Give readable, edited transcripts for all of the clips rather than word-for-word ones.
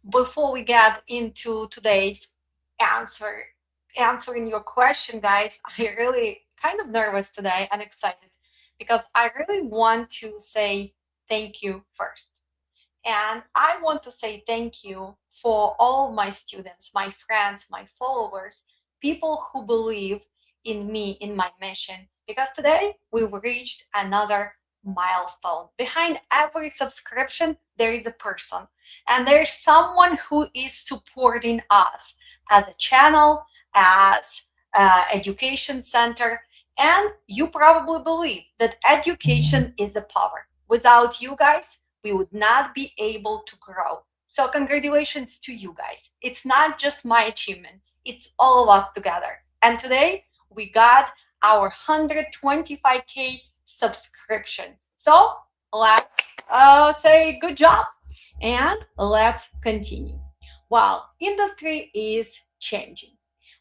before we get into today's answering your question, guys, I really kind of nervous today and excited because I really want to say thank you first. And I want to say thank you for all my students, my friends, my followers, people who believe in me, in my mission. Because today we've reached another milestone. Behind every subscription, there is a person, and there's someone who is supporting us as a channel, as education center. And you probably believe that education is a power. Without you guys, we would not be able to grow. So, congratulations to you guys. It's not just my achievement, it's all of us together. And today we got our 125K subscription. So, let's say good job and let's continue. Well, industry is changing.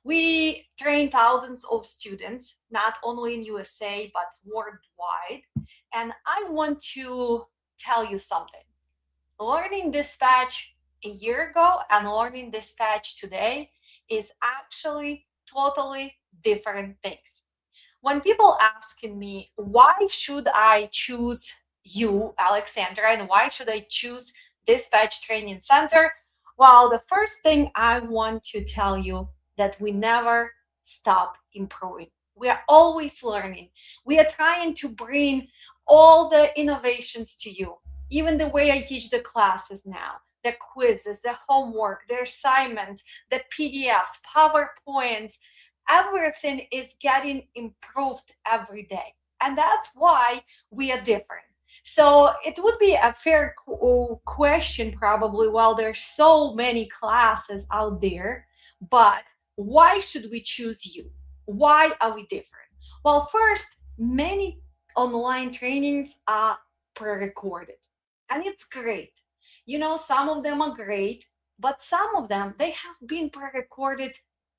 We train thousands of students, not only in USA, but worldwide. And I want to tell you something. Learning dispatch a year ago and learning dispatch today is actually totally different things. When people asking me, why should I choose you, Alexandra, and why should I choose Dispatch Training Center? Well, the first thing I want to tell you that we never stop improving. We are always learning. We are trying to bring all the innovations to you. Even the way I teach the classes now, the quizzes, the homework, the assignments, the PDFs, PowerPoints, everything is getting improved every day. And that's why we are different. So it would be a fair question, probably, while there's so many classes out there, but why should we choose you? Why are we different? Well, first, many online trainings are pre-recorded, and it's great. Some of them are great, but some of them they have been pre-recorded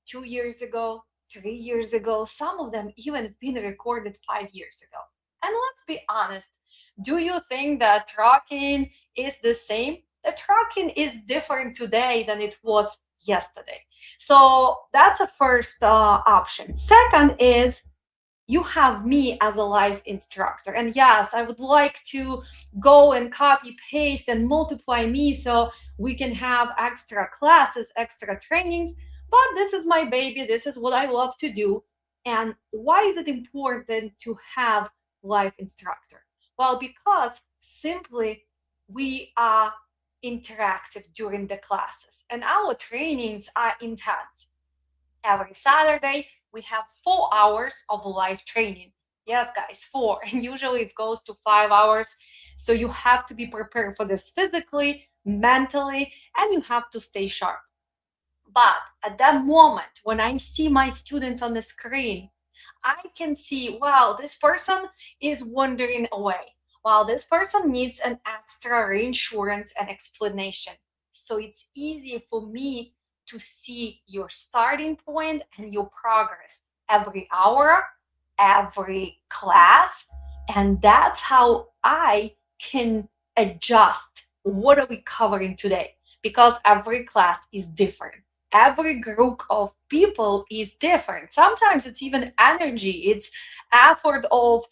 2 years ago, 3 years ago. Some of them even been recorded 5 years ago. And let's be honest, do you think that trucking is the same? The trucking is different today than it was yesterday. So that's a first option. Second is you have me as a live instructor. And yes, I would like to go and copy, paste, and multiply me so we can have extra classes, extra trainings. But this is my baby. This is what I love to do. And why is it important to have live instructor? Well, because simply we are interactive during the classes and our trainings are intense. Every Saturday, we have 4 hours of live training. Yes, guys, four. And usually it goes to 5 hours. So you have to be prepared for this physically, mentally, and you have to stay sharp. But at that moment, when I see my students on the screen, I can see, wow, this person is wandering away. Wow, this person needs an extra reinsurance and explanation. So it's easy for me to see your starting point and your progress every hour, every class. And that's how I can adjust what are we covering today, because every class is different. Every group of people is different. Sometimes it's even energy, it's effort of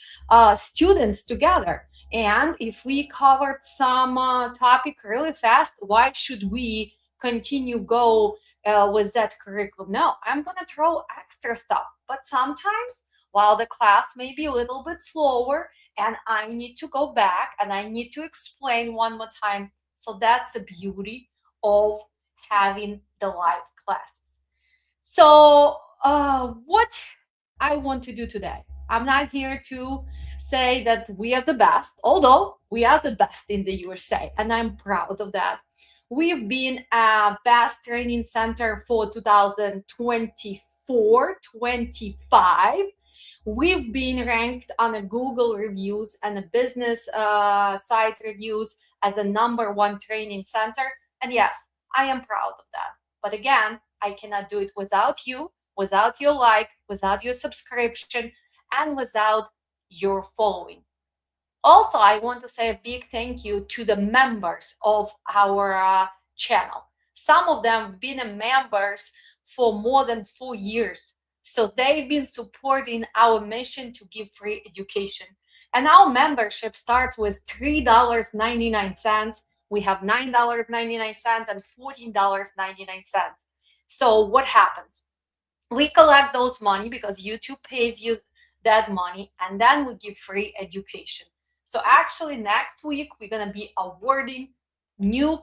students together. And if we covered some topic really fast, why should we continue go with that curriculum? No, I'm gonna throw extra stuff. But sometimes, while the class may be a little bit slower, and I need to go back and I need to explain one more time. So that's the beauty of having the live classes. So, what I want to do today, I'm not here to say that we are the best, although we are the best in the USA, and I'm proud of that. We've been a best training center for 2024-25. We've been ranked on a Google reviews and a business site reviews as a #1 training center. And yes, I am proud of that. But again, I cannot do it without you, without your like, without your subscription, and without your following. Also, I want to say a big thank you to the members of our channel. Some of them have been members for more than 4 years. So they've been supporting our mission to give free education. And our membership starts with $3.99. We have $9.99 and $14.99. So what happens? We collect those money because YouTube pays you that money, and then we give free education. So actually next week we're going to be awarding new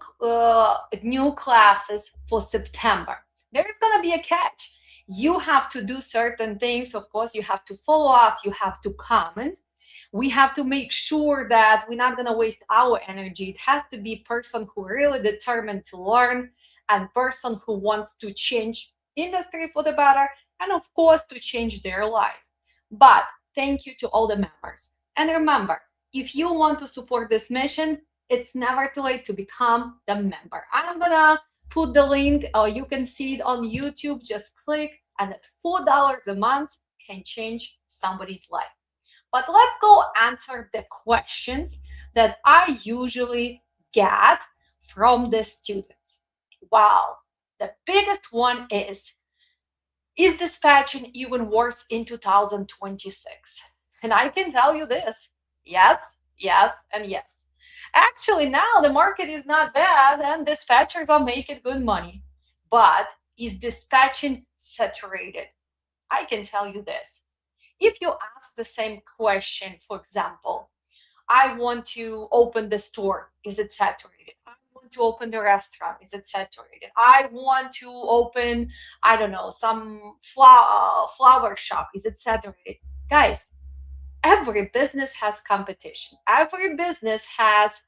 classes for September. There's going to be a catch. You have to do certain things. Of course, you have to follow us, you have to comment. We have to make sure that we're not going to waste our energy. It has to be person who really determined to learn, and person who wants to change industry for the better, and of course to change their life. But thank you to all the members. And remember, if you want to support this mission, it's never too late to become the member. I'm gonna put the link, or you can see it on YouTube. Just click, and at $4 a month can change somebody's life. But let's go answer the questions that I usually get from the students. Wow, the biggest one is dispatching even worse in 2026? And I can tell you this: yes, yes, and yes. Actually, now the market is not bad and dispatchers are making good money. But is dispatching saturated? I can tell you this. If you ask the same question, for example, I want to open the store, is it saturated? I want to open the restaurant, is it saturated? I want to open, I don't know, some flower shop, is it saturated? Guys, every business has competition. Every business has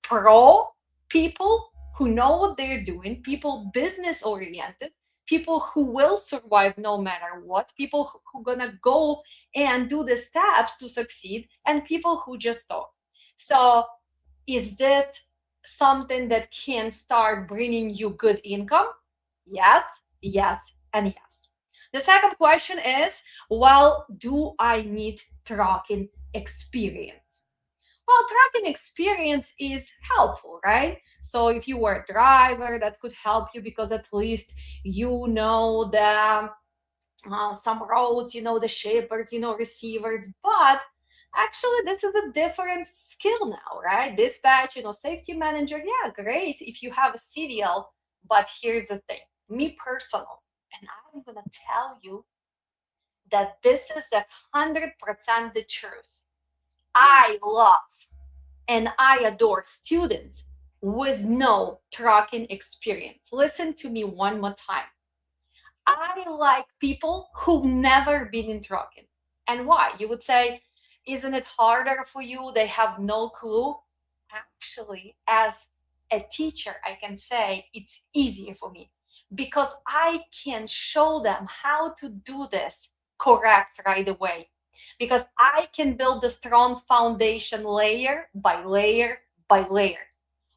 pro people who know what they're doing, people business oriented, people who will survive no matter what, people who gonna go and do the steps to succeed, and people who just don't. So is this something that can start bringing you good income? Yes, yes, and yes. The second question is, well, do I need trucking experience? Well, trucking experience is helpful, right? So if you were a driver, that could help you because at least you know the some roads, you know the shippers, you know receivers. But actually, this is a different skill now, right? Dispatch, safety manager. Yeah, great if you have a CDL. But here's the thing: me personal, and I'm gonna tell you that this is 100% the truth. I love and I adore students with no trucking experience. Listen to me one more time. I like people who've never been in trucking. And why? You would say, isn't it harder for you? They have no clue. Actually, as a teacher, I can say it's easier for me because I can show them how to do this correct right away. Because I can build a strong foundation layer by layer by layer.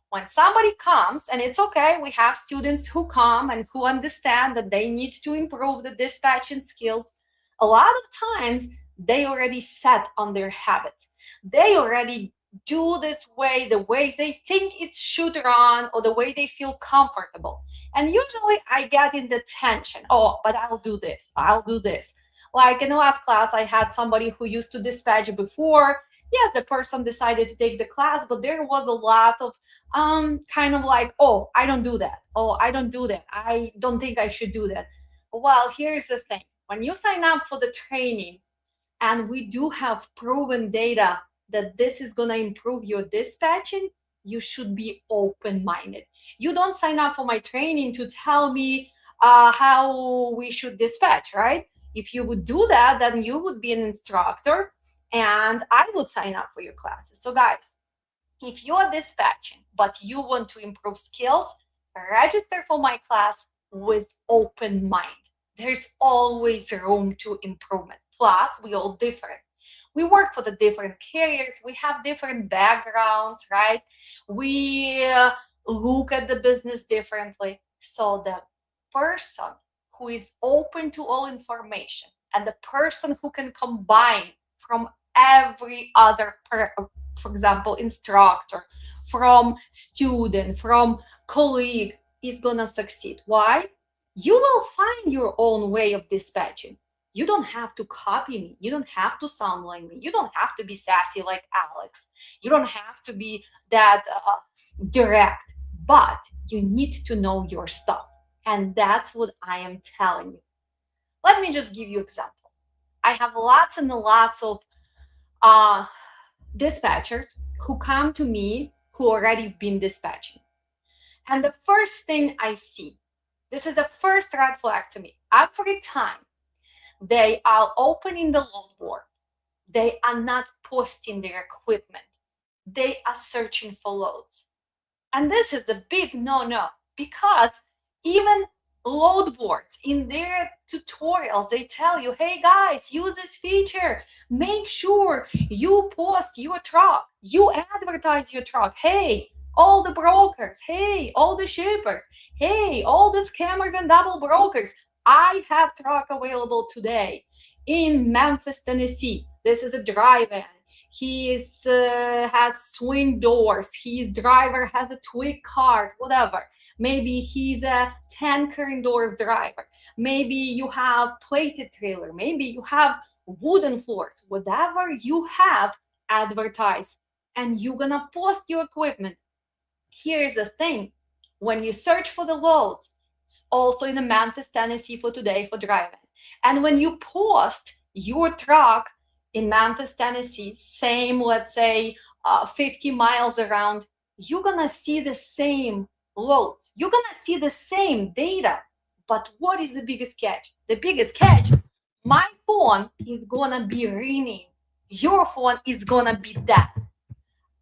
When somebody comes, and it's okay, we have students who come and who understand that they need to improve the dispatching skills. A lot of times they already set on their habits. They already do this way, the way they think it should run, or the way they feel comfortable. And usually I get in the tension. Oh, but I'll do this, I'll do this. Like in the last class, I had somebody who used to dispatch before. Yes, the person decided to take the class, but there was a lot of kind of like, oh, I don't do that, oh, I don't do that, I don't think I should do that. Well, here's the thing: when you sign up for the training, and we do have proven data that this is going to improve your dispatching, you should be open-minded. You don't sign up for my training to tell me how we should dispatch, right? If you would do that, then you would be an instructor and I would sign up for your classes. So guys, if you're dispatching, but you want to improve skills, register for my class with open mind. There's always room to improvement. Plus, we all different. We work for the different carriers. We have different backgrounds, right? We look at the business differently. So the person who is open to all information and the person who can combine from every other for example, instructor, from student, from colleague, is gonna succeed. Why? You will find your own way of dispatching. You don't have to copy me. You don't have to sound like me. You don't have to be sassy like Alex. You don't have to be that direct, but you need to know your stuff. And that's what I am telling you. Let me just give you an example. I have lots and lots of uh, dispatchers who come to me who already been dispatching. And the first thing I see, this is the first red flag to me. Every time they are opening the load board, they are not posting their equipment. They are searching for loads. And this is the big no-no, because even load boards in their tutorials, they tell you, hey guys, use this feature. Make sure you post your truck. You advertise your truck. Hey, all the brokers. Hey, all the shippers. Hey, all the scammers and double brokers. I have truck available today in Memphis, Tennessee. This is a drive-in. He has swing doors. His driver has a twig cart, whatever. Maybe he's a tanker indoors driver. Maybe you have plated trailer. Maybe you have wooden floors. Whatever you have, advertise. And you're gonna post your equipment. Here's the thing. When you search for the loads, it's also in the Memphis, Tennessee for today for driving. And when you post your truck in Memphis, Tennessee, same, let's say, 50 miles around, you're gonna see the same loads. You're gonna see the same data. But what is the biggest catch? The biggest catch, my phone is gonna be ringing. Your phone is gonna be dead.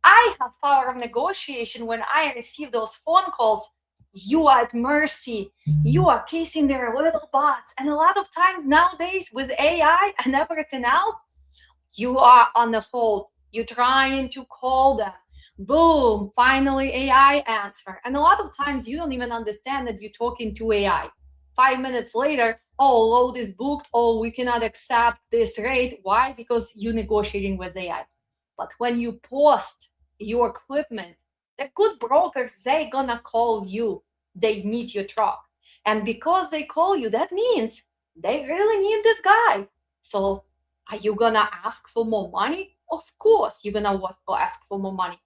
I have power of negotiation. When I receive those phone calls, you are at mercy. You are kissing their little butts. And a lot of times nowadays with AI and everything else, you are on the hold. You're trying to call them. Boom, finally AI answer. And a lot of times you don't even understand that you're talking to AI. 5 minutes later, oh, load is booked. Oh, we cannot accept this rate. Why? Because you're negotiating with AI. But when you post your equipment, the good brokers, they gonna call you. They need your truck. And because they call you, that means they really need this guy. So are you gonna ask for more money? Of course, you're gonna ask for more money.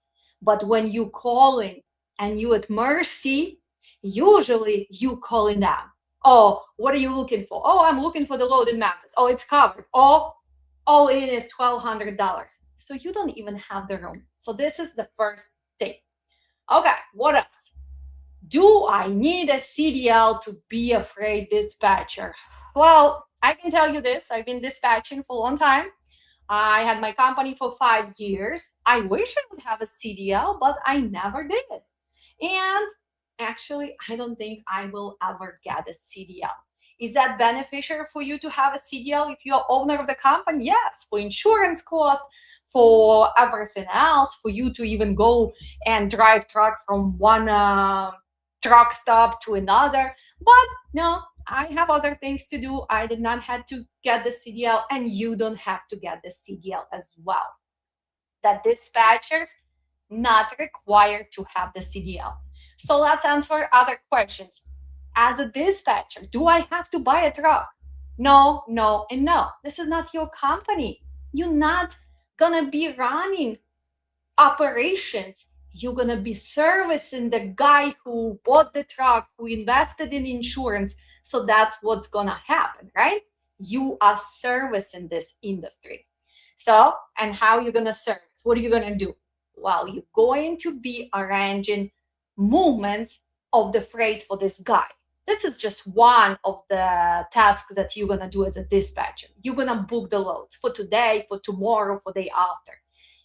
But when you calling and you at mercy, usually you calling them. Oh, what are you looking for? Oh, I'm looking for the load in Memphis. Oh, it's covered. Oh, all in is $1,200. So you don't even have the room. So this is the first thing. Okay, what else? Do I need a CDL to be a freight dispatcher? Well, I can tell you this. I've been dispatching for a long time. I had my company for 5 years. I wish I would have a CDL, but I never did. And actually, I don't think I will ever get a CDL. Is that beneficial for you to have a CDL if you're owner of the company? Yes, for insurance costs, for everything else, for you to even go and drive truck from one truck stop to another. But no, I have other things to do. I did not have to get the CDL, and you don't have to get the CDL as well. That dispatchers not required to have the CDL. So let's answer other questions. As a dispatcher, do I have to buy a truck? No, no, and no. This is not your company. You're not gonna be running operations. You're gonna be servicing the guy who bought the truck, who invested in insurance. So that's what's gonna happen, right? You are servicing this industry. So, and how you're gonna service? What are you gonna do? Well, you're going to be arranging movements of the freight for this guy. This is just one of the tasks that you're gonna do as a dispatcher. You're gonna book the loads for today, for tomorrow, for day after.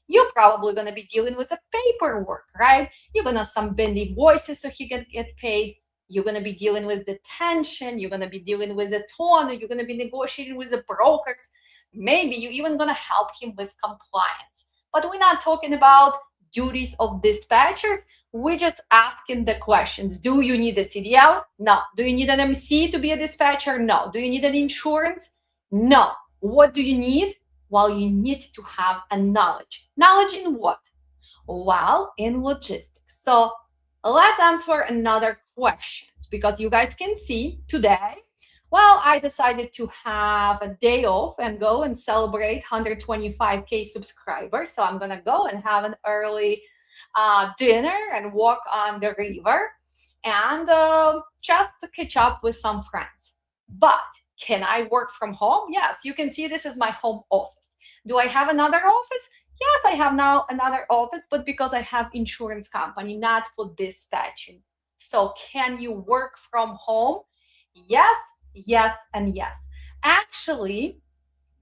You're probably gonna be dealing with the paperwork, right? You're gonna submit invoices so he can get paid. You're gonna be dealing with the tension. You're gonna be dealing with the tone. You're gonna be negotiating with the brokers. Maybe you're even gonna help him with compliance. But we're not talking about duties of dispatchers. We're just asking the questions. Do you need a CDL? No. Do you need an MC to be a dispatcher? No. Do you need an insurance? No. What do you need? Well, you need to have a knowledge. Knowledge in what? Well, in logistics. So let's answer another questions, because you guys can see today, well, I decided to have a day off and go and celebrate 125K subscribers. So I'm gonna go and have an early dinner and walk on the river and just to catch up with some friends. But can I work from home? Yes, you can see this is my home office. Do I have another office? Yes, I have now another office, but because I have insurance company, not for dispatching. So can you work from home? Yes, yes, and yes. Actually,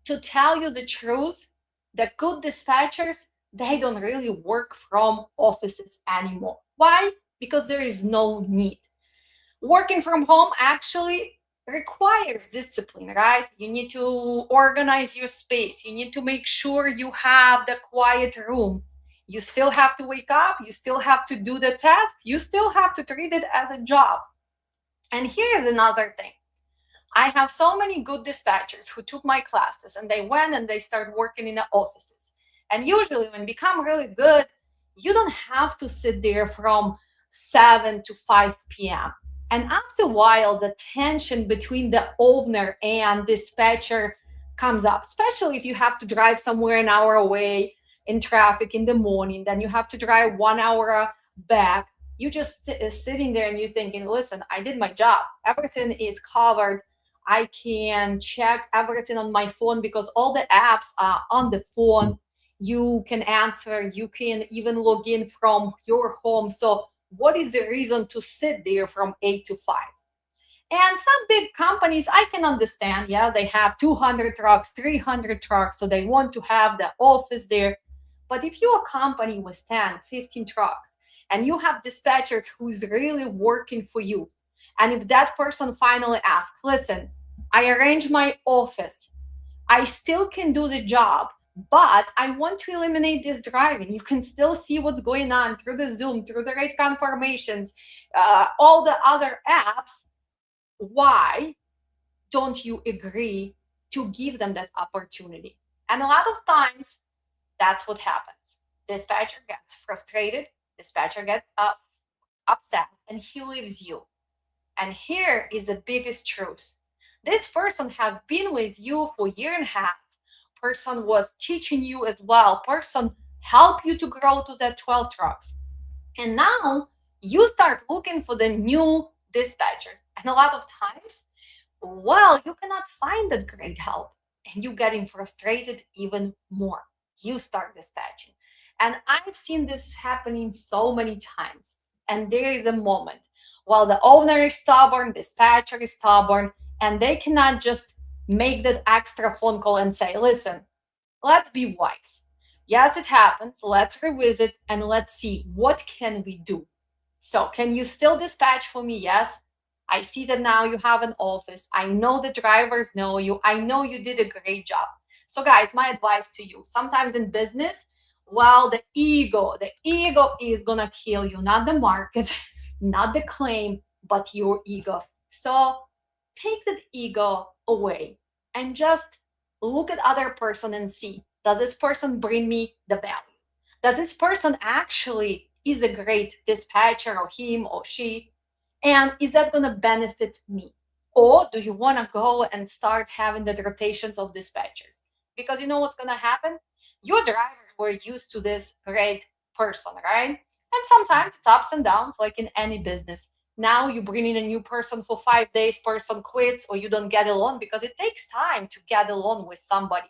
to tell you the truth, the good dispatchers, they don't really work from offices anymore. Why? Because there is no need. Working from home actually requires discipline, right? You need to organize your space. You need to make sure you have the quiet room. You still have to wake up. You still have to do the task. You still have to treat it as a job. And here's another thing. I have so many good dispatchers who took my classes and they went and they started working in the offices. And usually when you become really good, you don't have to sit there from 7 to 5 p.m. And after a while, the tension between the owner and dispatcher comes up, especially if you have to drive somewhere an hour away in traffic in the morning, then you have to drive 1 hour back. You just sitting there and you're thinking, listen, I did my job. Everything is covered. I can check everything on my phone because all the apps are on the phone. You can answer, you can even log in from your home. So what is the reason to sit there from 8 to 5? And some big companies, I can understand, yeah, they have 200 trucks, 300 trucks, so they want to have the office there. But if you're a company with 10, 15 trucks, and you have dispatchers who's really working for you, and if that person finally asks, listen, I arrange my office, I still can do the job, but I want to eliminate this driving. You can still see what's going on through the Zoom, through the rate confirmations, all the other apps. Why don't you agree to give them that opportunity? And a lot of times, that's what happens. Dispatcher gets frustrated, dispatcher gets upset, and he leaves you. And here is the biggest truth. This person have been with you for a year and a half. Person was teaching you as well. Person helped you to grow to that 12 trucks. And now you start looking for the new dispatchers. And a lot of times, well, you cannot find that great help. And you getting frustrated even more. You start dispatching. And I've seen this happening so many times. And there is a moment while the owner is stubborn, dispatcher is stubborn, and they cannot just make that extra phone call and say, listen, let's be wise. Yes, it happens. Let's revisit and let's see what can we do. So can you still dispatch for me? Yes. I see that now you have an office. I know the drivers know you. I know you did a great job. So guys, my advice to you, sometimes in business, well, the ego is going to kill you, not the market, not the claim, but your ego. So take that ego away and just look at other person and see, does this person bring me the value? Does this person actually is a great dispatcher, or him or she? And is that going to benefit me? Or do you want to go and start having the rotations of dispatchers? Because you know what's going to happen? Your drivers were used to this great person, right? And sometimes it's ups and downs, like in any business. Now you bring in a new person for 5 days, person quits, or you don't get along, because it takes time to get along with somebody.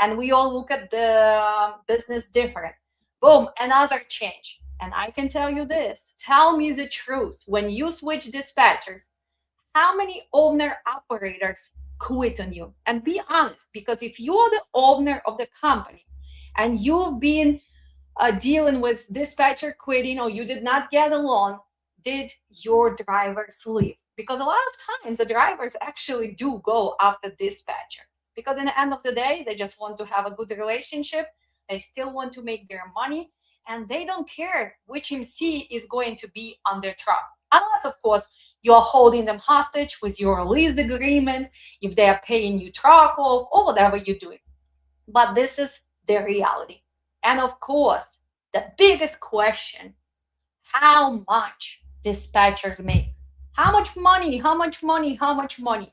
And we all look at the business different. Boom, another change. And I can tell you this, tell me the truth. When you switch dispatchers, how many owner operators quit on you? And be honest, because if you're the owner of the company and you've been dealing with dispatcher quitting, or you did not get along, did your drivers leave? Because a lot of times the drivers actually do go after dispatcher, because in the end of the day, they just want to have a good relationship. They still want to make their money, and they don't care which MC is going to be on their truck. Unless, of course, you're holding them hostage with your lease agreement, if they are paying you truck off or whatever you're doing. But this is the reality. And of course, the biggest question, how much dispatchers make? How much money? How much money? How much money?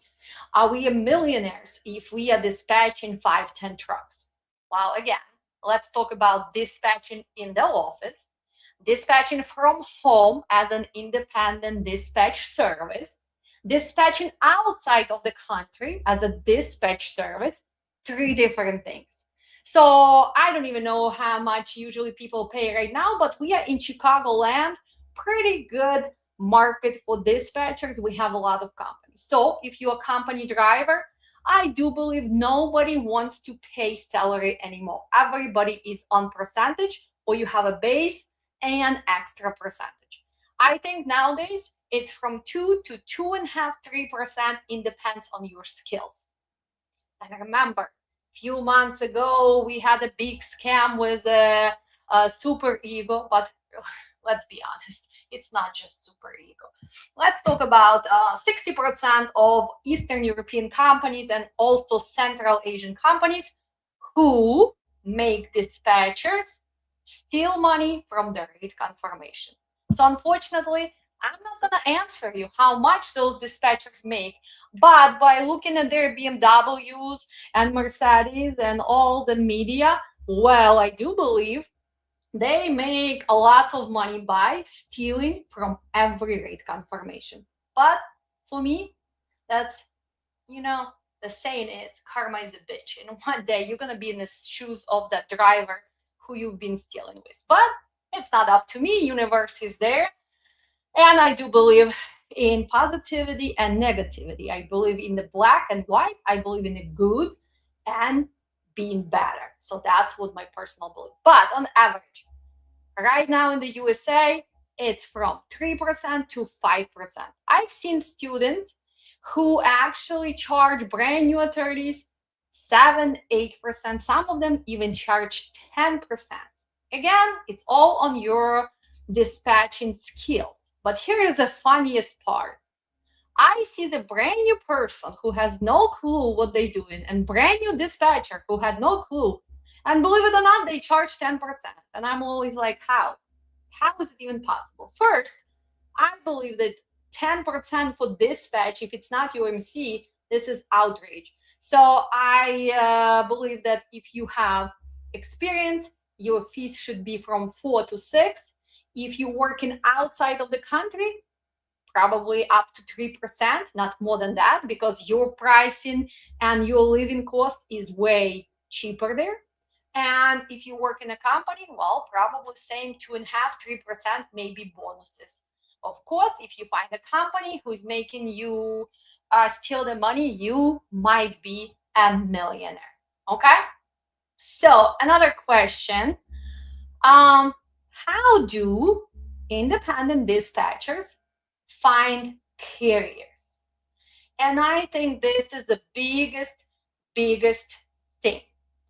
Are we millionaires if we are dispatching 5, 10 trucks? Well, again, let's talk about dispatching in the office, dispatching from home as an independent dispatch service, dispatching outside of the country as a dispatch service, three different things. So I don't even know how much usually people pay right now, but we are in Chicagoland, pretty good market for dispatchers. We have a lot of companies. So if you're a company driver, I do believe nobody wants to pay salary anymore. Everybody is on percentage, or you have a base and extra percentage. I think nowadays it's from 2 to 2.5, 3%. It depends on your skills. And remember, few months ago we had a big scam with a super ego, but let's be honest, it's not just super ego. Let's talk about 60% of Eastern European companies and also Central Asian companies who make dispatchers steal money from the rate confirmation. So unfortunately, I'm not going to answer you how much those dispatchers make, but by looking at their BMWs and Mercedes and all the media, well, I do believe they make a lot of money by stealing from every rate confirmation. But for me, that's, the saying is karma is a bitch. And one day you're going to be in the shoes of that driver who you've been stealing with. But it's not up to me. Universe is there. And I do believe in positivity and negativity. I believe in the black and white. I believe in the good and being better. So that's what my personal belief. But on average, right now in the USA, it's from 3% to 5%. I've seen students who actually charge brand new attorneys 7, 8%. Some of them even charge 10%. Again, it's all on your dispatching skills. But here is the funniest part. I see the brand new person who has no clue what they're doing and brand new dispatcher who had no clue. And believe it or not, they charge 10%. And I'm always like, how? How is it even possible? First, I believe that 10% for dispatch, if it's not your MC, this is outrage. So I believe that if you have experience, your fees should be from 4 to 6. If you're working outside of the country, probably up to 3%, not more than that, because your pricing and your living cost is way cheaper there. And if you work in a company, well, probably same 2.5, 3%, maybe bonuses. Of course, if you find a company who is making you steal the money, you might be a millionaire. Okay. So another question: how do independent dispatchers find carriers? And I think this is the biggest thing,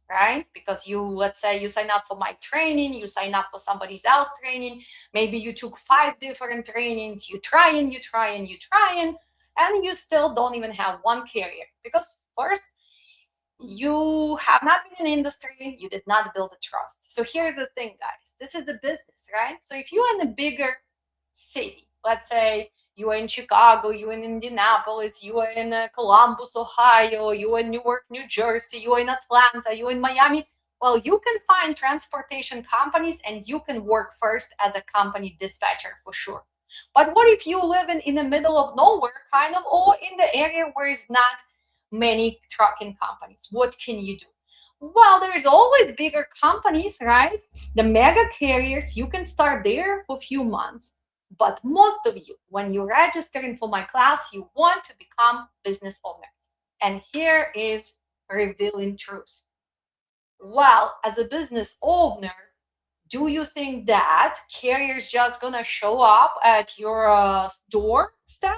right? Because let's say you sign up for my training, you sign up for somebody else's training, maybe you took 5 different trainings, you try and you still don't even have one carrier. Because first, you have not been in the industry, you did not build a trust. So here's the thing, guys, this is the business, right? So if you're in a bigger city, let's say you are in Chicago, you are in Indianapolis, you are in Columbus, Ohio, you are in Newark, New Jersey, you are in Atlanta, you are in Miami, well, you can find transportation companies and you can work first as a company dispatcher for sure. But what if you live in the middle of nowhere, kind of, or in the area where it's not many trucking companies? What can you do? Well, there's always bigger companies, right? The mega carriers, you can start there for a few months. But most of you, when you're registering for my class, you want to become business owners. And here is revealing truth. Well, as a business owner, do you think that carriers just gonna show up at your doorstep?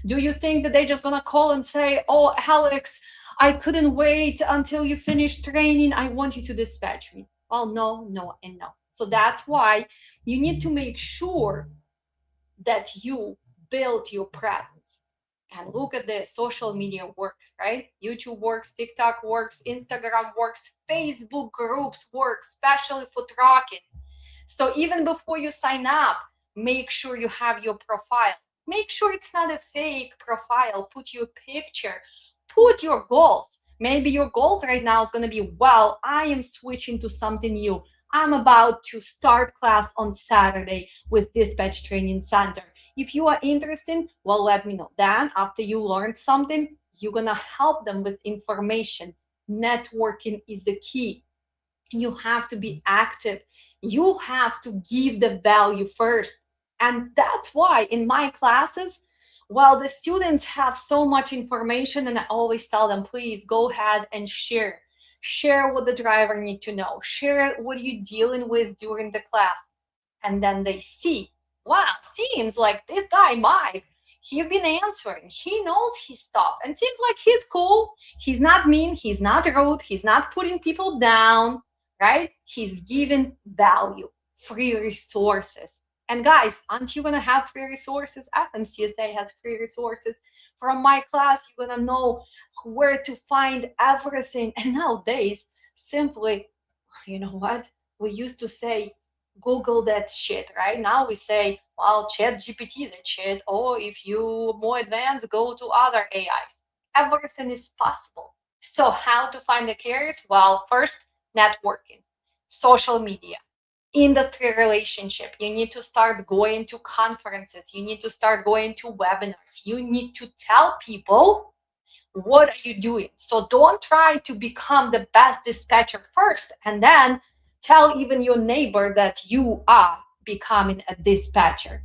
Do you think that they're just gonna call and say, "Oh, Alex, I couldn't wait until you finish training. I want you to dispatch me"? Well, no, no, and no. So that's why you need to make sure that you build your presence. And look at this, social media works, right? YouTube works, TikTok works, Instagram works, Facebook groups work, especially for trucking. So even before you sign up, make sure you have your profile. Make sure it's not a fake profile. Put your picture, put your goals. Maybe your goals right now is going to be, well, I am switching to something new. I'm about to start class on Saturday with Dispatch Training Center. If you are interested, well, let me know. Then, after you learn something, you're going to help them with information. Networking is the key. You have to be active. You have to give the value first. And that's why in my classes, well, the students have so much information, and I always tell them, please go ahead and share. Share what the driver need to know. Share what you're dealing with during the class. And then they see, wow, seems like this guy, Mike, he's been answering. He knows his stuff and seems like he's cool. He's not mean. He's not rude. He's not putting people down, right? He's giving value, free resources. And guys, aren't you gonna have free resources? FMCSA has free resources. From my class, you're gonna know where to find everything. And nowadays, simply, you know what? We used to say, Google that shit, right? Now we say, well, chat GPT that shit, or if you more advanced, go to other AIs. Everything is possible. So how to find the carriers? Well, first, networking, social media, industry relationship. You need to start going to conferences. You need to start going to webinars. You need to tell people what are you doing. So don't try to become the best dispatcher first and then tell even your neighbor that you are becoming a dispatcher.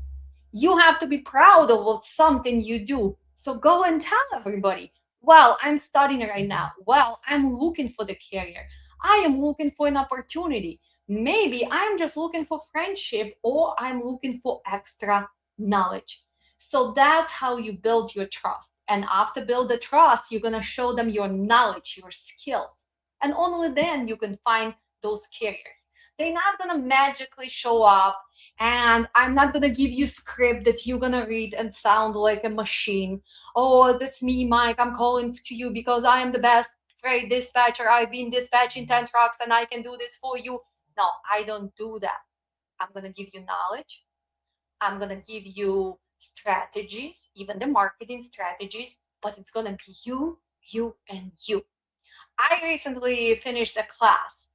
You have to be proud of what something you do. So go and tell everybody, well, I'm studying right now. Well, I'm looking for the career. I am looking for an opportunity. Maybe I'm just looking for friendship, or I'm looking for extra knowledge. So that's how you build your trust. And after build the trust, you're going to show them your knowledge, your skills. And only then you can find those careers. They're not going to magically show up, and I'm not going to give you script that you're going to read and sound like a machine. Oh, that's me, Mike. I'm calling to you because I am the best freight dispatcher. I've been dispatching 10 trucks and I can do this for you. No, I don't do that. I'm going to give you knowledge. I'm going to give you strategies, even the marketing strategies, but it's going to be you, you, and you. I recently finished a class,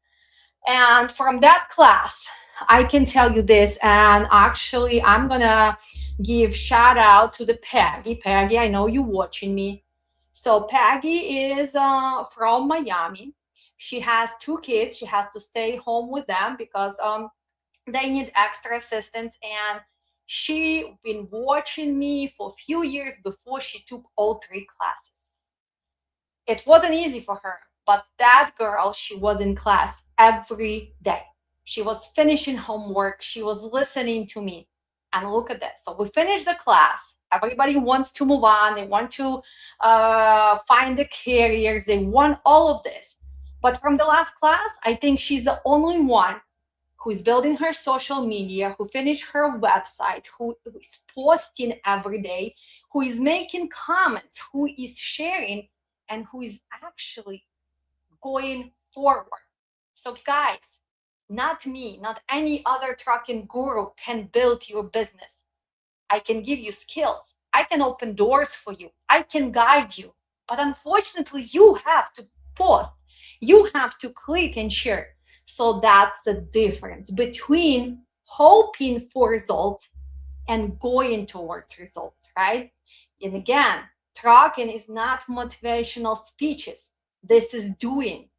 and from that class, I can tell you this, and actually, I'm going to give shout out to the Peggy. Peggy, I know you're watching me. So Peggy is from Miami. She has two kids. She has to stay home with them because they need extra assistance, and she been watching me for a few years before she took all three classes. It wasn't easy for her, but that girl, she was in class every day. She was finishing homework, she was listening to me. And look at this. So we finished the class. Everybody wants to move on. They want to find the carriers. They want all of this. But from the last class, I think she's the only one who's building her social media, who finished her website, who is posting every day, who is making comments, who is sharing, and who is actually going forward. So, guys, not me, not any other trucking guru can build your business. I can give you skills. I can open doors for you. I can guide you. But unfortunately, you have to post. You have to click and share. So that's the difference between hoping for results and going towards results, right? And again, trucking is not motivational speeches. This is doing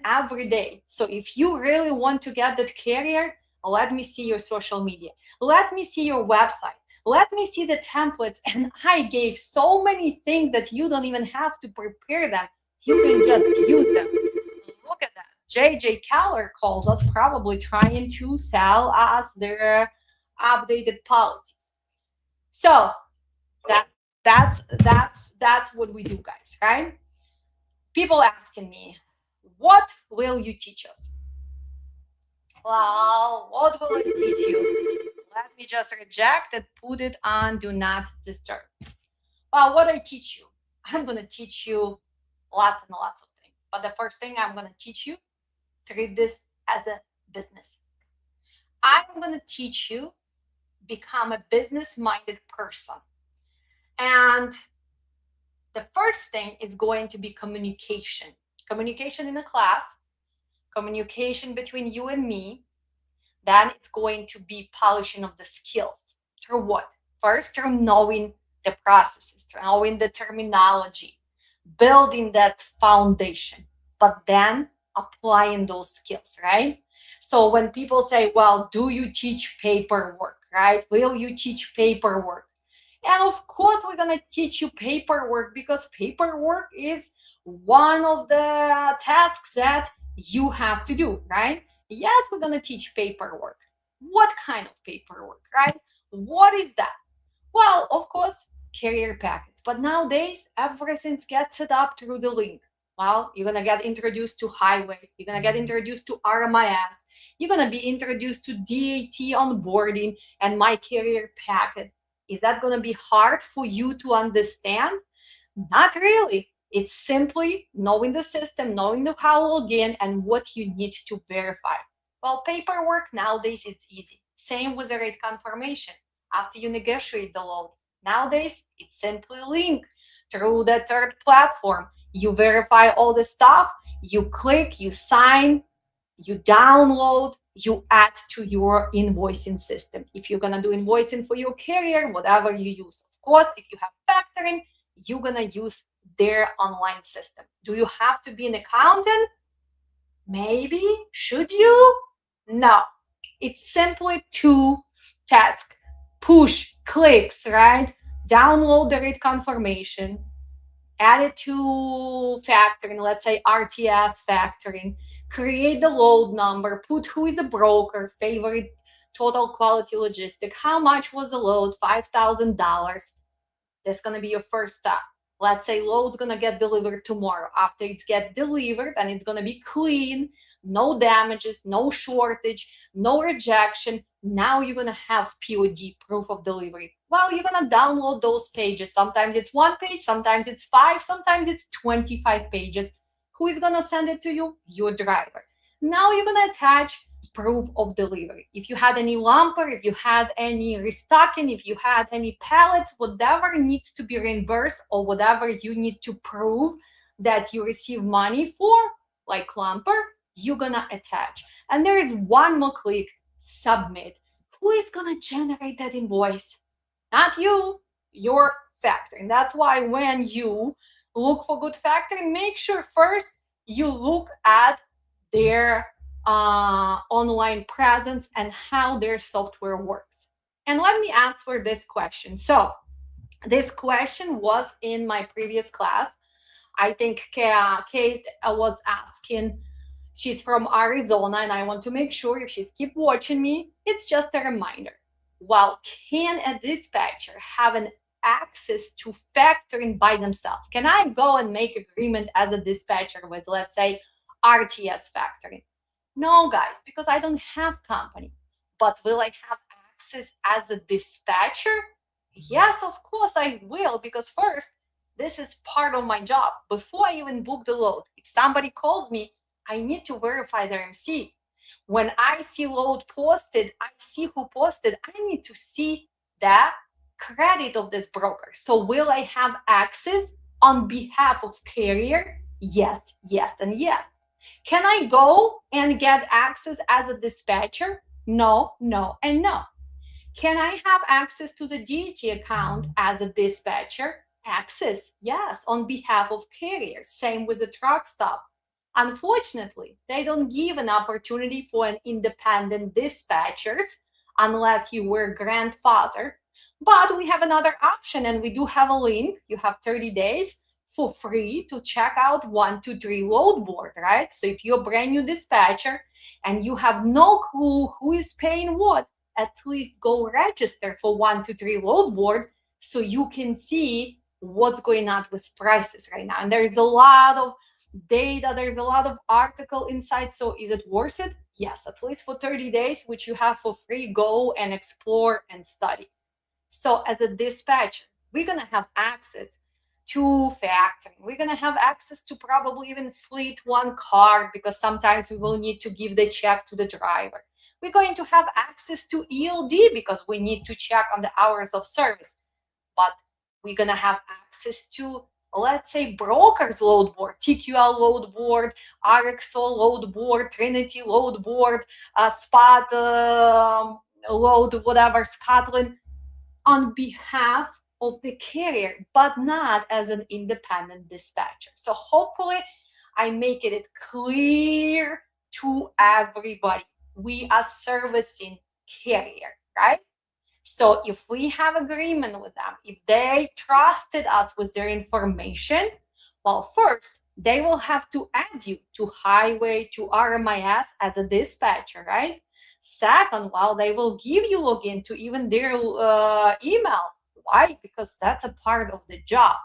every day. So if you really want to get that career, let me see your social media. Let me see your website. Let me see the templates. And I gave so many things that you don't even have to prepare them. You can just use them. Look at that. JJ Keller calls us, probably trying to sell us their updated policies. So that's what we do, guys, right? People asking me, what will you teach us? Well, what will I teach you? Let me just reject and put it on do not disturb. Well, what I teach you? I'm going to teach you lots and lots of things. But the first thing I'm going to teach you, treat this as a business. I'm going to teach you become a business-minded person. And the first thing is going to be communication. Communication in a class, communication between you and me. Then it's going to be polishing of the skills. Through what? First, through knowing the processes, through knowing the terminology, building that foundation, but then applying those skills, right? So when people say, well, do you teach paperwork, right? Will you teach paperwork? And of course, we're going to teach you paperwork, because paperwork is one of the tasks that you have to do, right? Yes, we're going to teach paperwork. What kind of paperwork, right? What is that? Well, of course, career packets. But nowadays, everything gets set up through the link. Well, you're going to get introduced to Highway. You're going to get introduced to RMIS. You're going to be introduced to DAT onboarding and My Career Packet. Is that going to be hard for you to understand? Not really. It's simply knowing the system, knowing how to log in, and what you need to verify. Well, paperwork nowadays, it's easy. Same with the rate confirmation. After you negotiate the load, nowadays, it's simply link through the third platform. You verify all the stuff, you click, you sign, you download, you add to your invoicing system. If you're gonna do invoicing for your carrier, whatever you use. Of course, if you have factoring, you're gonna use their online system. Do you have to be an accountant? Maybe. Should you? No. It's simply two tasks. Push, clicks, right? Download the rate confirmation, add it to factoring, let's say RTS factoring, create the load number, put who is a broker, favorite total quality logistic, how much was the load, $5,000. That's going to be your first step. Let's say load's going to get delivered tomorrow. After it's get delivered, and it's going to be clean, no damages, no shortage, no rejection. Now you're going to have POD, proof of delivery. Well, you're going to download those pages. Sometimes it's 1 page, sometimes it's 5, sometimes it's 25 pages. Who is going to send it to you? Your driver. Now you're going to attach proof of delivery. If you had any lumper, if you had any restocking, if you had any pallets, whatever needs to be reimbursed or whatever you need to prove that you receive money for, like lumper, you're gonna attach. And there is one more click, submit. Who is gonna generate that invoice? Not you, your factoring. That's why when you look for good factoring, make sure first you look at their online presence and how their software works. And let me answer this question. So this question was in my previous class. I think Kate was asking, she's from Arizona, and I want to make sure if she's keep watching me, it's just a reminder. Well, can a dispatcher have an access to factoring by themselves? Can I go and make agreement as a dispatcher with, let's say, RTS factoring? No, guys, because I don't have company. But will I have access as a dispatcher? Yes, of course I will, because first, this is part of my job. Before I even book the load, if somebody calls me, I need to verify their MC. When I see load posted, I see who posted. I need to see the credit of this broker. So will I have access on behalf of carrier? Yes, yes, and yes. Can I go and get access as a dispatcher? No, no, and no. Can I have access to the DT account as a dispatcher? Access, yes, on behalf of carriers. Same with the truck stop. Unfortunately, they don't give an opportunity for an independent dispatchers unless you were grandfather. But we have another option, and we do have a link. You have 30 days for free to check out 123 load board, right? So if you're a brand new dispatcher and you have no clue who is paying what, at least go register for 123 load board so you can see what's going on with prices right now. And there's a lot of data, there's a lot of article insights. So is it worth it? Yes, at least for 30 days, which you have for free. Go and explore and study. So as a dispatcher, we're going to have access to factoring. We're going to have access to probably even fleet one card, because sometimes we will need to give the check to the driver. We're going to have access to ELD because we need to check on the hours of service. But we're going to have access to, let's say, brokers load board, TQL load board, RXO load board, Trinity load board, Spot load, whatever, Scotland, on behalf of the carrier, but not as an independent dispatcher. So hopefully I make it clear to everybody. We are servicing carrier, right? So if we have agreement with them, if they trusted us with their information, well, first, they will have to add you to highway, to RMIS as a dispatcher, right? Second, well, they will give you login to even their email. Why? Because that's a part of the job.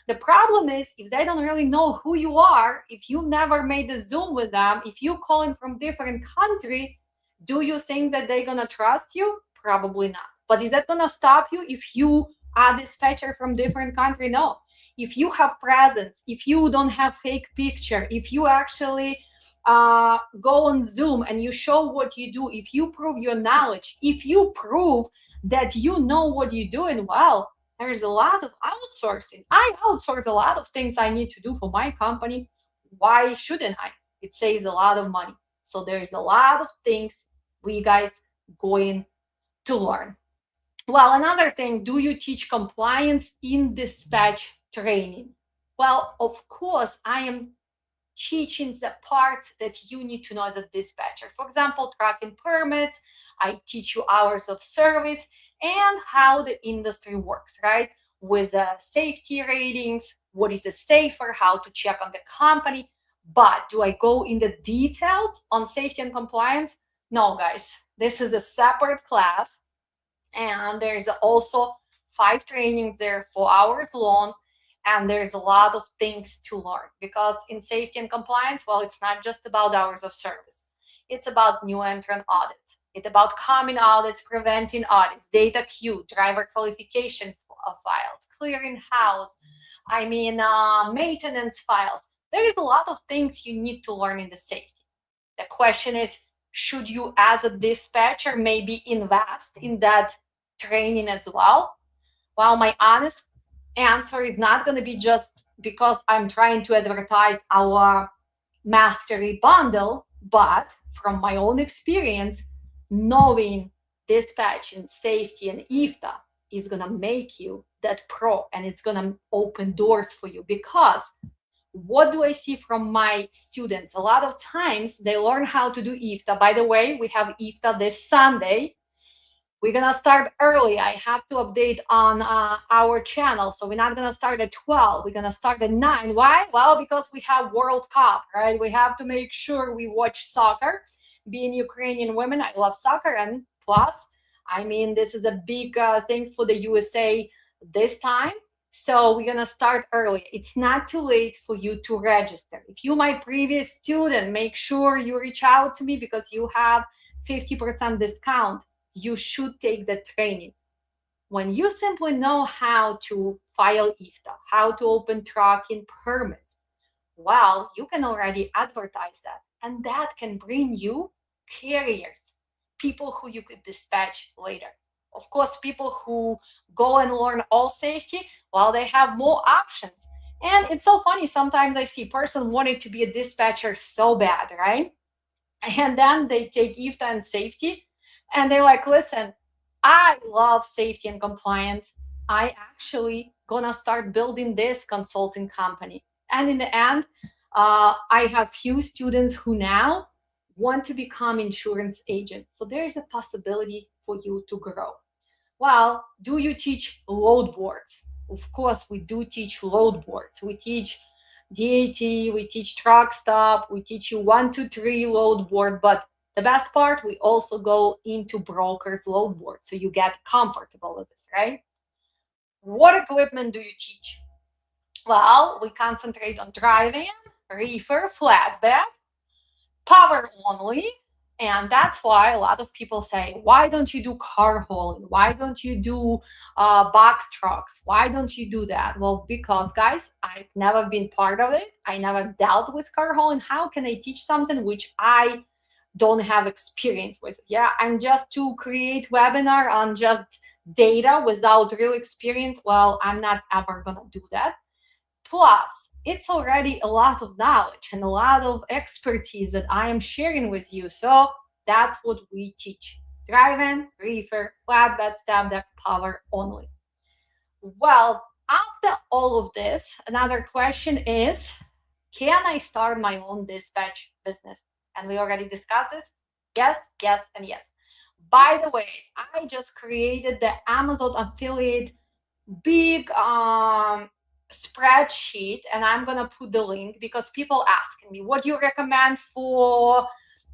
The problem is if they don't really know who you are, if you never made a Zoom with them, if you calling from different country, do you think that they're gonna trust you? Probably not. But is that gonna stop you if you are dispatcher from different country? No. If you have presence, if you don't have fake picture, if you actually go on Zoom and you show what you do, if you prove your knowledge, if you prove that you know what you're doing, well, there's a lot of outsourcing. I outsource a lot of things I need to do for my company. Why shouldn't I? It saves a lot of money. So there's a lot of things we guys going to learn. Well, another thing, do you teach compliance in dispatch training? Well, of course, I am teaching the parts that you need to know as a dispatcher. For example, tracking permits, I teach you hours of service and how the industry works, right? With safety ratings, what is a safer, how to check on the company. But do I go in the details on safety and compliance? No, guys, this is a separate class. And there's also 5 trainings there, 4 hours long. And there's a lot of things to learn because in safety and compliance, well, it's not just about hours of service. It's about new entrant audits. It's about common audits, preventing audits, data queue, driver qualification files, clearing house, maintenance files. There's a lot of things you need to learn in the safety. The question is, should you as a dispatcher maybe invest in that training as well? Well, my honest answer is not going to be just because I'm trying to advertise our mastery bundle, but from my own experience, knowing dispatching, safety, and IFTA is going to make you that pro, and it's going to open doors for you. Because what do I see from my students? A lot of times they learn how to do IFTA. By the way, we have IFTA this Sunday. We're going to start early. I have to update on our channel. So we're not going to start at 12. We're going to start at 9. Why? Well, because we have World Cup, right? We have to make sure we watch soccer. Being Ukrainian women, I love soccer. And plus, this is a big thing for the USA this time. So we're going to start early. It's not too late for you to register. If you're my previous student, make sure you reach out to me because you have 50% discount. You should take the training. When you simply know how to file IFTA, how to open trucking permits, well, you can already advertise that. And that can bring you carriers, people who you could dispatch later. Of course, people who go and learn all safety, well, they have more options. And it's so funny, sometimes I see a person wanting to be a dispatcher so bad, right? And then they take IFTA and safety, and they're like, listen, I love safety and compliance. I actually gonna start building this consulting company. And in the end, I have few students who now want to become insurance agents. So there is a possibility for you to grow. Well, do you teach load boards? Of course, we do teach load boards. We teach DAT, we teach truck stop, we teach you 1, 2, 3 load board, but the best part, we also go into brokers load board, so you get comfortable with this, right? What equipment do you teach? Well, we concentrate on driving, reefer, flatbed, power only, and that's why a lot of people say, why don't you do car hauling? Why don't you do box trucks? Why don't you do that? Well, because guys, I've never been part of it. I never dealt with car hauling. How can I teach something which I don't have experience with it. Yeah, and just to create webinar on just data without real experience, well, I'm not ever gonna do that. Plus, it's already a lot of knowledge and a lot of expertise that I am sharing with you. So that's what we teach. Drive-in, reefer, flatbed, step deck, power only. Well, after all of this, another question is, can I start my own dispatch business? And we already discussed this. Yes, yes, and yes. By the way, I just created the Amazon affiliate big spreadsheet, and I'm gonna put the link because people asking me, what do you recommend for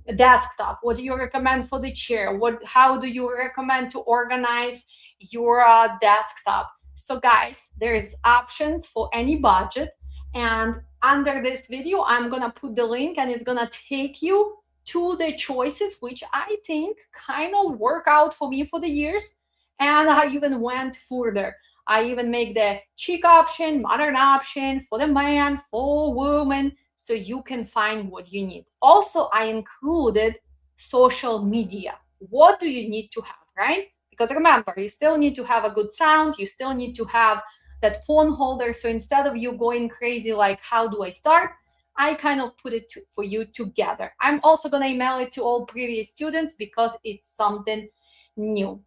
a desktop? What do you recommend for the chair? How do you recommend to organize your desktop? So guys, there's options for any budget, and under this video I'm gonna put the link, and it's gonna take you to the choices which I think kind of work out for me for the years, and I even went further. I even make the chic option, modern option for the man, for woman, so you can find what you need. Also, I included social media. What do you need to have, right? Because remember, you still need to have a good sound, you still need to have that phone holder. So instead of you going crazy like, how do I start? I kind of put it for you together. I'm also going to email it to all previous students because it's something new.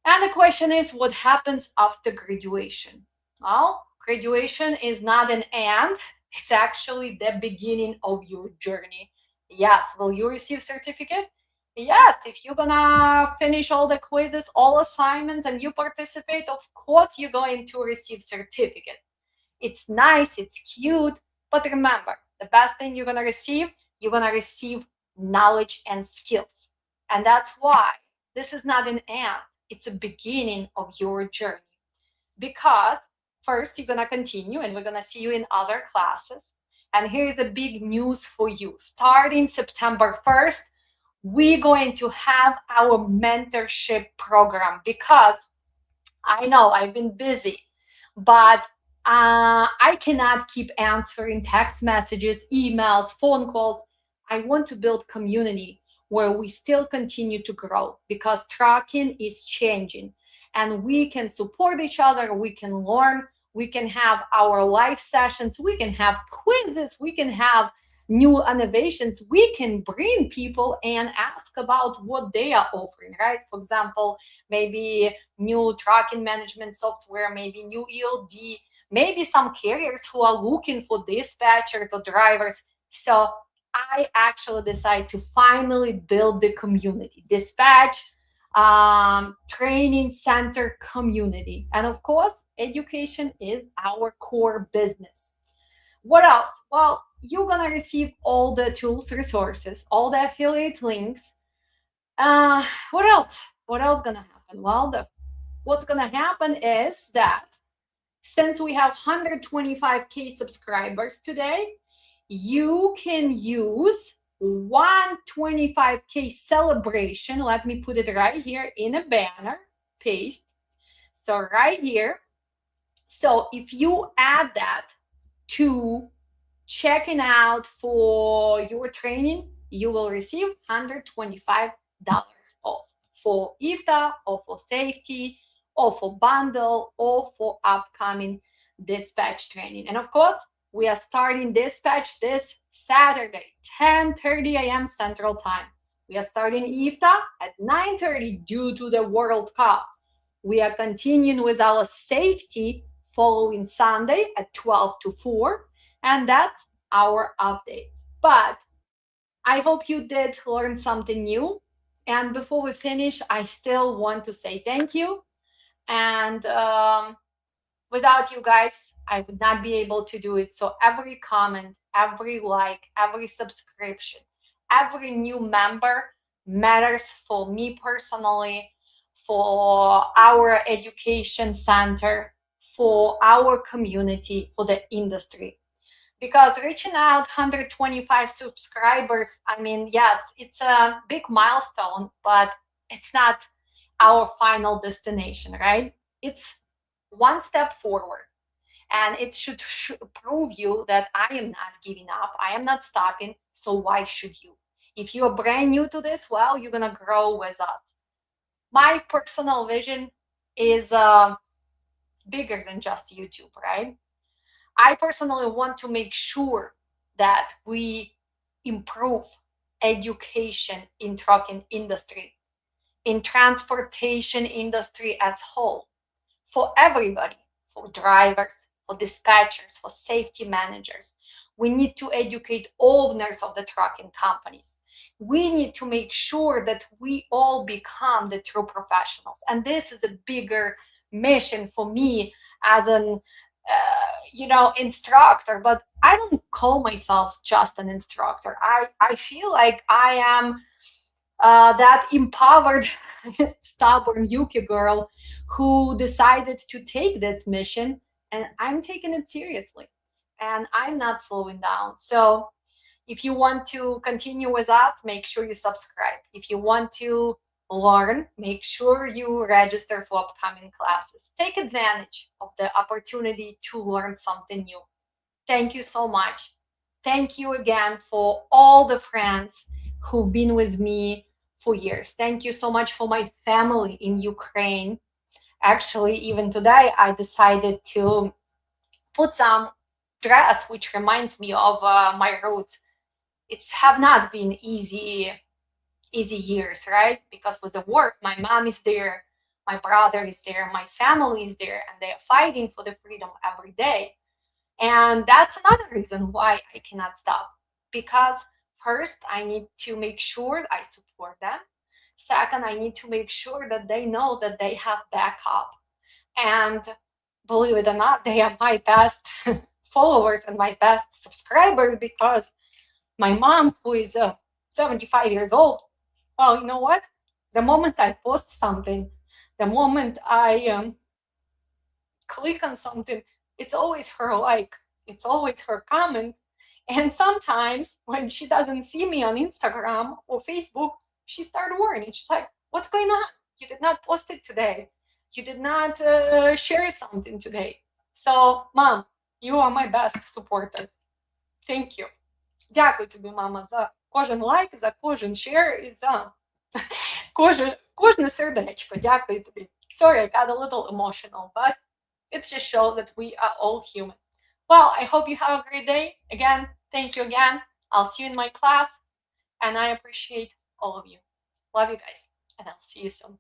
And the question is, what happens after graduation? Well, graduation is not an end, it's actually the beginning of your journey. Yes, will you receive certificate? Yes, if you're gonna finish all the quizzes, all assignments, and you participate, of course you're going to receive certificate. It's nice, it's cute, but remember, the best thing you're gonna receive knowledge and skills. And that's why this is not an end, it's a beginning of your journey. Because first you're gonna continue and we're gonna see you in other classes. And here's the big news for you. Starting September 1st, we're going to have our mentorship program, because I know I've been busy, but I cannot keep answering text messages, emails, phone calls. I want to build community where we still continue to grow, because trucking is changing and we can support each other, we can learn, we can have our live sessions, we can have quizzes, we can have new innovations, we can bring people and ask about what they are offering, right? For example, maybe new trucking management software, maybe new ELD, maybe some carriers who are looking for dispatchers or drivers. So I actually decided to finally build the community, Dispatch Training Center community. And of course, education is our core business. What else? Well, you're gonna receive all the tools, resources, all the affiliate links. What else? What else gonna happen? Well, what's gonna happen is that since we have 125K subscribers today, you can use 125K celebration. Let me put it right here in a banner, paste. So right here. So if you add that to checking out for your training, you will receive $125 off for IFTA or for safety or for bundle or for upcoming dispatch training. And of course, we are starting dispatch this Saturday, 10:30 a.m. Central Time. We are starting IFTA at 9:30 due to the World Cup. We are continuing with our safety following Sunday at 12 to 4, and that's our updates. But I hope you did learn something new. And before we finish, I still want to say thank you. And without you guys, I would not be able to do it. So every comment, every like, every subscription, every new member matters for me personally, for our education center, for our community, for the industry. Because reaching out 125 subscribers, I mean, yes, it's a big milestone, but it's not our final destination, right? It's one step forward, and it should prove you that I am not giving up, I am not stopping. So why should you? If you're brand new to this, well, you're gonna grow with us. My personal vision is bigger than just YouTube, right? I personally want to make sure that we improve education in trucking industry, in transportation industry as whole, for everybody, for drivers, for dispatchers, for safety managers. We need to educate owners of the trucking companies. We need to make sure that we all become the true professionals. And this is a bigger mission for me as an instructor, but I don't call myself just an instructor. I feel like I am that empowered, stubborn Yuki girl who decided to take this mission, and I'm taking it seriously, and I'm not slowing down. So if you want to continue with us, make sure you subscribe. If you want to learn, make sure you register for upcoming classes. Take advantage of the opportunity to learn something new. Thank you so much. Thank you again for all the friends who've been with me for years. Thank you so much for my family in Ukraine. Actually, even today, I decided to put some dress which reminds me of my roots. It's have not been easy years, right? Because with the work, my mom is there, my brother is there, my family is there, and they are fighting for the freedom every day. And that's another reason why I cannot stop. Because first, I need to make sure I support them. Second, I need to make sure that they know that they have backup. And believe it or not, they are my best followers and my best subscribers, because my mom, who is 75 years old, well, you know what? The moment I post something, the moment I click on something, it's always her like, it's always her comment. And sometimes when she doesn't see me on Instagram or Facebook, she started worrying. She's like, what's going on? You did not post it today. You did not share something today. So, mom, you are my best supporter. Thank you. Дякую тобі, мама, за кожен лайк, за кожен шер і за кожне сердечко. Дякую тобі. Sorry, I got a little emotional, but it just shows that we are all human. Well, I hope you have a great day. Again, thank you again. I'll see you in my class, and I appreciate all of you. Love you guys, and I'll see you soon.